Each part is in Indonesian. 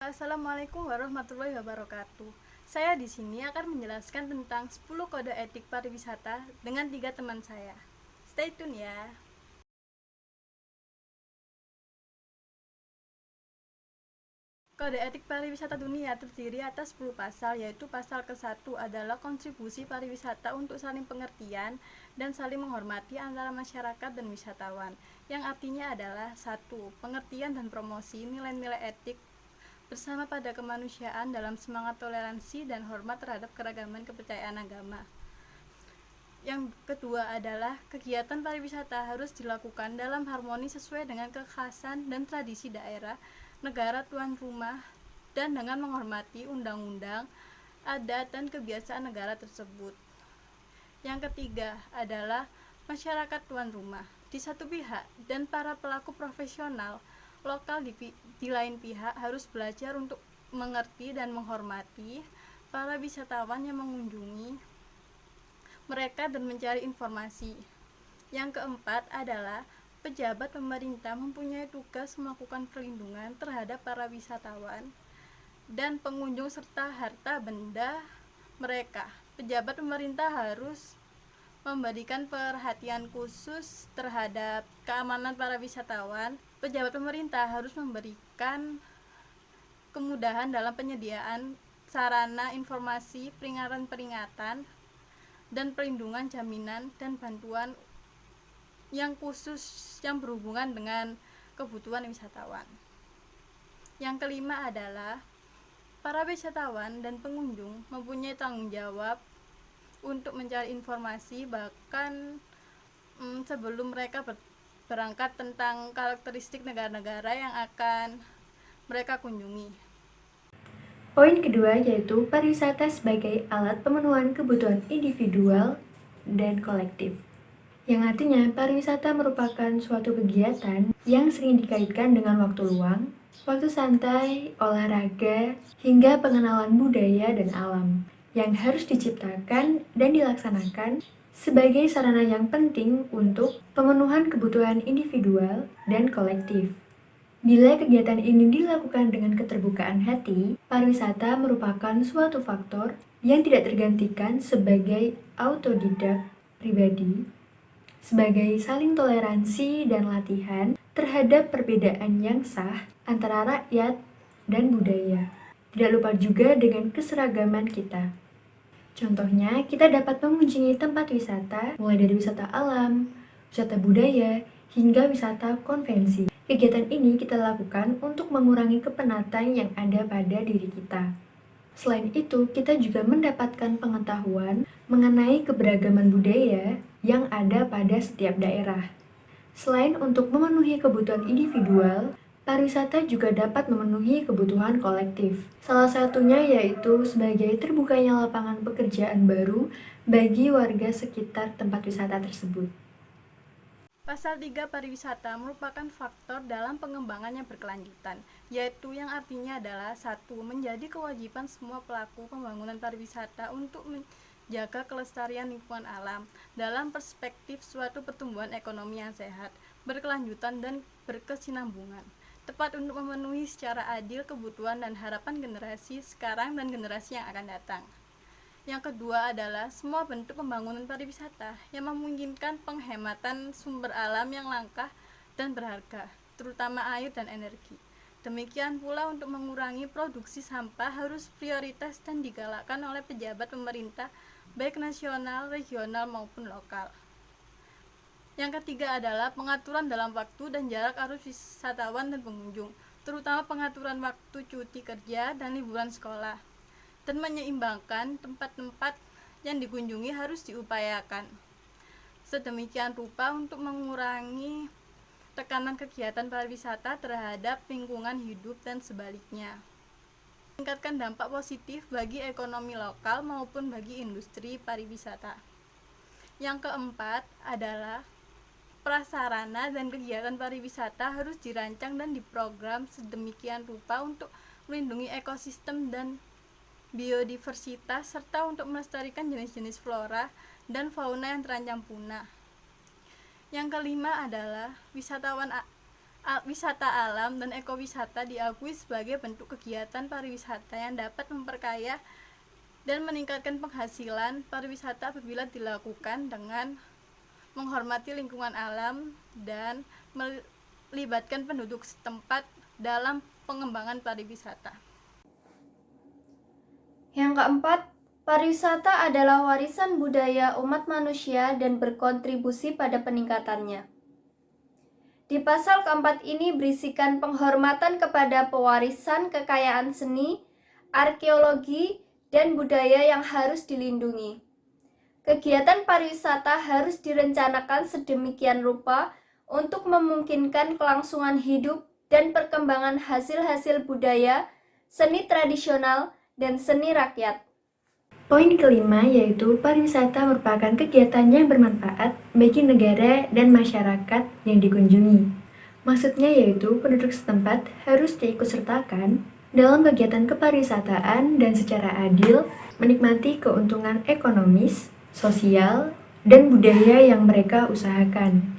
Assalamualaikum warahmatullahi wabarakatuh. Saya di sini akan menjelaskan tentang 10 kode etik pariwisata dengan 3 teman saya. Stay tune ya. Kode etik pariwisata dunia terdiri atas 10 pasal, yaitu pasal ke-1 adalah kontribusi pariwisata untuk saling pengertian dan saling menghormati antara masyarakat dan wisatawan, yang artinya adalah 1. Pengertian dan promosi nilai-nilai etik bersama pada kemanusiaan dalam semangat toleransi dan hormat terhadap keragaman kepercayaan agama. Yang kedua adalah kegiatan pariwisata harus dilakukan dalam harmoni sesuai dengan kekhasan dan tradisi daerah, negara tuan rumah, dan dengan menghormati undang-undang, adat, dan kebiasaan negara tersebut. Yang ketiga adalah masyarakat tuan rumah di satu pihak dan para pelaku profesional lokal di lain pihak harus belajar untuk mengerti dan menghormati para wisatawan yang mengunjungi mereka dan mencari informasi. Yang keempat adalah pejabat pemerintah mempunyai tugas melakukan perlindungan terhadap para wisatawan dan pengunjung serta harta benda mereka. Pejabat pemerintah harus memberikan perhatian khusus terhadap keamanan para wisatawan. Pejabat pemerintah harus memberikan kemudahan dalam penyediaan sarana informasi, peringatan-peringatan, dan perlindungan, jaminan, dan bantuan yang khusus yang berhubungan dengan kebutuhan wisatawan. Yang kelima adalah para wisatawan dan pengunjung mempunyai tanggung jawab untuk mencari informasi bahkan sebelum mereka berangkat tentang karakteristik negara-negara yang akan mereka kunjungi. Poin kedua yaitu pariwisata sebagai alat pemenuhan kebutuhan individual dan kolektif. Yang artinya pariwisata merupakan suatu kegiatan yang sering dikaitkan dengan waktu luang, waktu santai, olahraga, hingga pengenalan budaya dan alam yang harus diciptakan dan dilaksanakan sebagai sarana yang penting untuk pemenuhan kebutuhan individual dan kolektif. Bila kegiatan ini dilakukan dengan keterbukaan hati, pariwisata merupakan suatu faktor yang tidak tergantikan sebagai autodidak pribadi, sebagai saling toleransi dan latihan terhadap perbedaan yang sah antara rakyat dan budaya. Tidak lupa juga dengan keseragaman kita. Contohnya, kita dapat mengunjungi tempat wisata, mulai dari wisata alam, wisata budaya, hingga wisata konvensi. Kegiatan ini kita lakukan untuk mengurangi kepenatan yang ada pada diri kita. Selain itu, kita juga mendapatkan pengetahuan mengenai keberagaman budaya yang ada pada setiap daerah. Selain untuk memenuhi kebutuhan individual, pariwisata juga dapat memenuhi kebutuhan kolektif. Salah satunya yaitu sebagai terbukanya lapangan pekerjaan baru bagi warga sekitar tempat wisata tersebut. Pasal 3 pariwisata merupakan faktor dalam pengembangan yang berkelanjutan, yaitu yang artinya adalah 1. Menjadi kewajiban semua pelaku pembangunan pariwisata untuk menjaga kelestarian lingkungan alam dalam perspektif suatu pertumbuhan ekonomi yang sehat, berkelanjutan, dan berkesinambungan, tepat untuk memenuhi secara adil kebutuhan dan harapan generasi sekarang dan generasi yang akan datang. Yang kedua adalah semua bentuk pembangunan pariwisata yang memungkinkan penghematan sumber alam yang langka dan berharga, terutama air dan energi. Demikian pula untuk mengurangi produksi sampah harus prioritas dan digalakkan oleh pejabat pemerintah baik nasional, regional maupun lokal. Yang ketiga adalah pengaturan dalam waktu dan jarak arus wisatawan dan pengunjung, terutama pengaturan waktu cuti kerja dan liburan sekolah, dan menyeimbangkan tempat-tempat yang dikunjungi harus diupayakan sedemikian rupa untuk mengurangi tekanan kegiatan pariwisata terhadap lingkungan hidup dan sebaliknya, meningkatkan dampak positif bagi ekonomi lokal maupun bagi industri pariwisata. Yang keempat adalah prasarana dan kegiatan pariwisata harus dirancang dan diprogram sedemikian rupa untuk melindungi ekosistem dan biodiversitas serta untuk melestarikan jenis-jenis flora dan fauna yang terancam punah. Yang kelima adalah wisatawan wisata alam dan ekowisata diakui sebagai bentuk kegiatan pariwisata yang dapat memperkaya dan meningkatkan penghasilan pariwisata apabila dilakukan dengan menghormati lingkungan alam dan melibatkan penduduk setempat dalam pengembangan pariwisata. Yang keempat, pariwisata adalah warisan budaya umat manusia dan berkontribusi pada peningkatannya. Di pasal keempat ini berisikan penghormatan kepada pewarisan kekayaan seni, arkeologi, dan budaya yang harus dilindungi. Kegiatan pariwisata harus direncanakan sedemikian rupa untuk memungkinkan kelangsungan hidup dan perkembangan hasil-hasil budaya, seni tradisional, dan seni rakyat. Poin kelima yaitu pariwisata merupakan kegiatan yang bermanfaat bagi negara dan masyarakat yang dikunjungi. Maksudnya yaitu penduduk setempat harus diikutsertakan dalam kegiatan kepariwisataan dan secara adil menikmati keuntungan ekonomis, sosial, dan budaya yang mereka usahakan.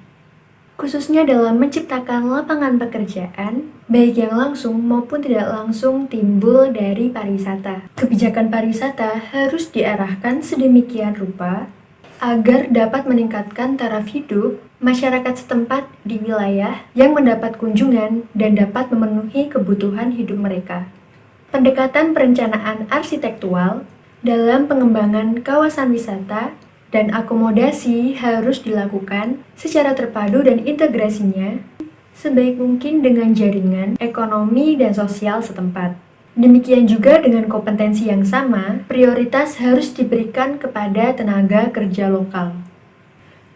Khususnya dalam menciptakan lapangan pekerjaan, baik yang langsung maupun tidak langsung timbul dari pariwisata. Kebijakan pariwisata harus diarahkan sedemikian rupa agar dapat meningkatkan taraf hidup masyarakat setempat di wilayah yang mendapat kunjungan dan dapat memenuhi kebutuhan hidup mereka. Pendekatan perencanaan arsitektural dalam pengembangan kawasan wisata dan akomodasi harus dilakukan secara terpadu dan integrasinya sebaik mungkin dengan jaringan ekonomi dan sosial setempat. Demikian juga dengan kompetensi yang sama, prioritas harus diberikan kepada tenaga kerja lokal.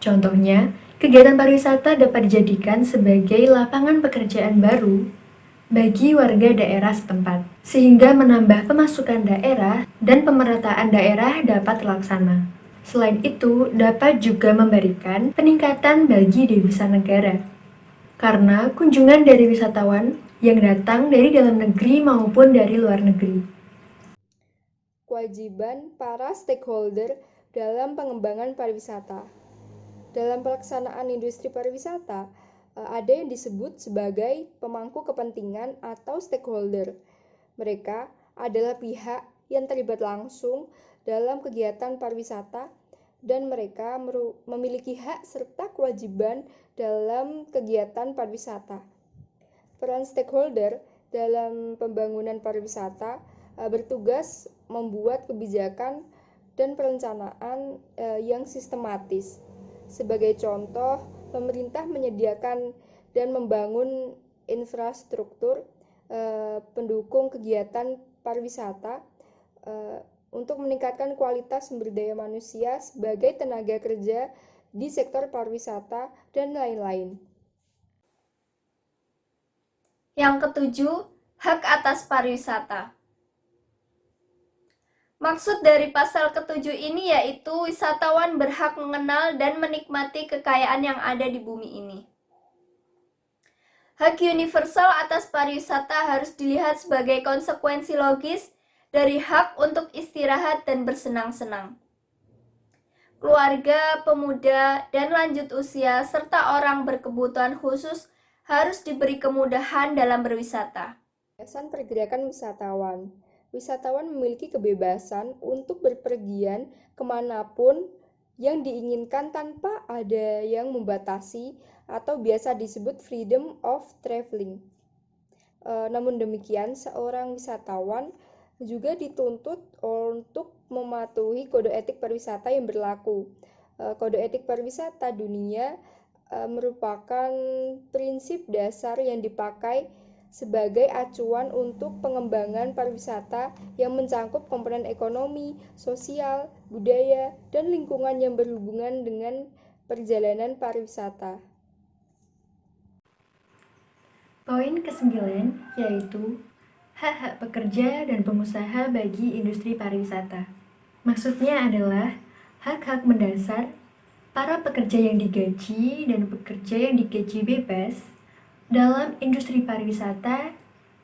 Contohnya, kegiatan pariwisata dapat dijadikan sebagai lapangan pekerjaan baru bagi warga daerah setempat, sehingga menambah pemasukan daerah dan pemerataan daerah dapat terlaksana. Selain itu, dapat juga memberikan peningkatan bagi devisa negara. Karena kunjungan dari wisatawan yang datang dari dalam negeri maupun dari luar negeri. Kewajiban para stakeholder dalam pengembangan pariwisata. Dalam pelaksanaan industri pariwisata, ada yang disebut sebagai pemangku kepentingan atau stakeholder. Mereka adalah pihak yang terlibat langsung dalam kegiatan pariwisata dan mereka memiliki hak serta kewajiban dalam kegiatan pariwisata. Peran stakeholder dalam pembangunan pariwisata bertugas membuat kebijakan dan perencanaan yang sistematis. Sebagai contoh, pemerintah menyediakan dan membangun infrastruktur pendukung kegiatan pariwisata untuk meningkatkan kualitas sumber daya manusia sebagai tenaga kerja di sektor pariwisata dan lain-lain. Yang ketujuh, hak atas pariwisata. Maksud dari pasal ketujuh ini yaitu wisatawan berhak mengenal dan menikmati kekayaan yang ada di bumi ini. Hak universal atas pariwisata harus dilihat sebagai konsekuensi logis dari hak untuk istirahat dan bersenang-senang. Keluarga, pemuda, dan lanjut usia, serta orang berkebutuhan khusus harus diberi kemudahan dalam berwisata. Kebebasan pergerakan wisatawan. Wisatawan memiliki kebebasan untuk berpergian kemanapun yang diinginkan tanpa ada yang membatasi atau biasa disebut freedom of traveling. Namun demikian, seorang wisatawan juga dituntut untuk mematuhi kode etik pariwisata yang berlaku. Kode etik pariwisata dunia merupakan prinsip dasar yang dipakai sebagai acuan untuk pengembangan pariwisata yang mencangkup komponen ekonomi, sosial, budaya, dan lingkungan yang berhubungan dengan perjalanan pariwisata. Poin ke-9 yaitu hak-hak pekerja dan pengusaha bagi industri pariwisata. Maksudnya adalah hak-hak mendasar para pekerja yang digaji dan pekerja yang digaji bebas dalam industri pariwisata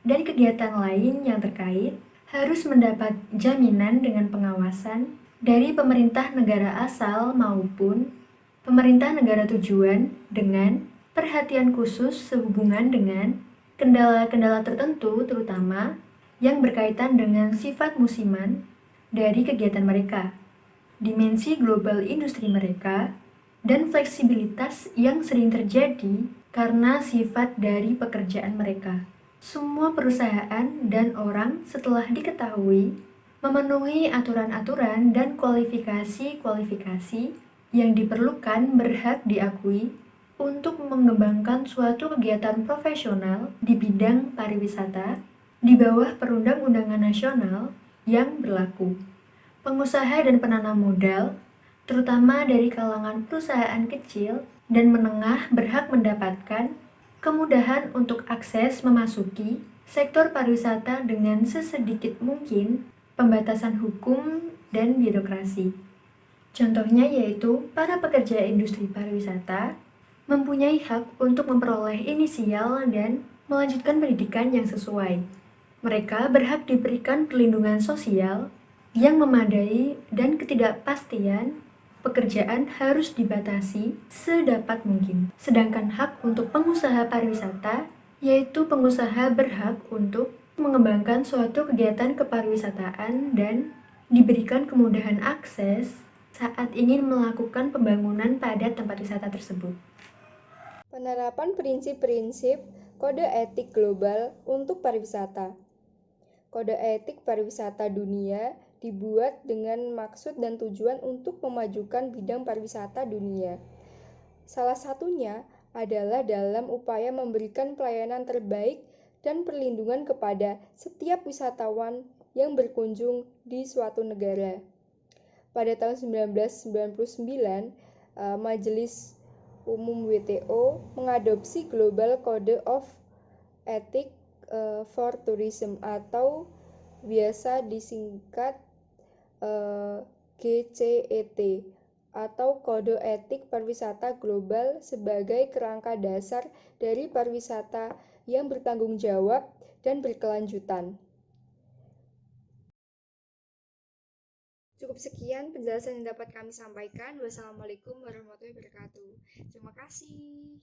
dan kegiatan lain yang terkait harus mendapat jaminan dengan pengawasan dari pemerintah negara asal maupun pemerintah negara tujuan dengan perhatian khusus sehubungan dengan kendala-kendala tertentu terutama yang berkaitan dengan sifat musiman dari kegiatan mereka, dimensi global industri mereka, dan fleksibilitas yang sering terjadi karena sifat dari pekerjaan mereka. Semua perusahaan dan orang setelah diketahui memenuhi aturan-aturan dan kualifikasi-kualifikasi yang diperlukan berhak diakui untuk mengembangkan suatu kegiatan profesional di bidang pariwisata di bawah perundang-undangan nasional yang berlaku. Pengusaha dan penanam modal, terutama dari kalangan perusahaan kecil dan menengah, berhak mendapatkan kemudahan untuk akses memasuki sektor pariwisata dengan sesedikit mungkin pembatasan hukum dan birokrasi. Contohnya yaitu para pekerja industri pariwisata mempunyai hak untuk memperoleh inisial dan melanjutkan pendidikan yang sesuai. Mereka berhak diberikan perlindungan sosial yang memadai dan ketidakpastian pekerjaan harus dibatasi sedapat mungkin. Sedangkan hak untuk pengusaha pariwisata, yaitu pengusaha berhak untuk mengembangkan suatu kegiatan kepariwisataan dan diberikan kemudahan akses saat ingin melakukan pembangunan pada tempat wisata tersebut. Penerapan prinsip-prinsip kode etik global untuk pariwisata. Kode etik pariwisata dunia dibuat dengan maksud dan tujuan untuk memajukan bidang pariwisata dunia. Salah satunya adalah dalam upaya memberikan pelayanan terbaik dan perlindungan kepada setiap wisatawan yang berkunjung di suatu negara. Pada tahun 1999, Majelis Umum WTO mengadopsi Global Code of Ethics for Tourism atau biasa disingkat GCET atau Kode Etik Pariwisata Global sebagai kerangka dasar dari pariwisata yang bertanggung jawab dan berkelanjutan. Cukup sekian penjelasan yang dapat kami sampaikan. Wassalamualaikum warahmatullahi wabarakatuh. Terima kasih.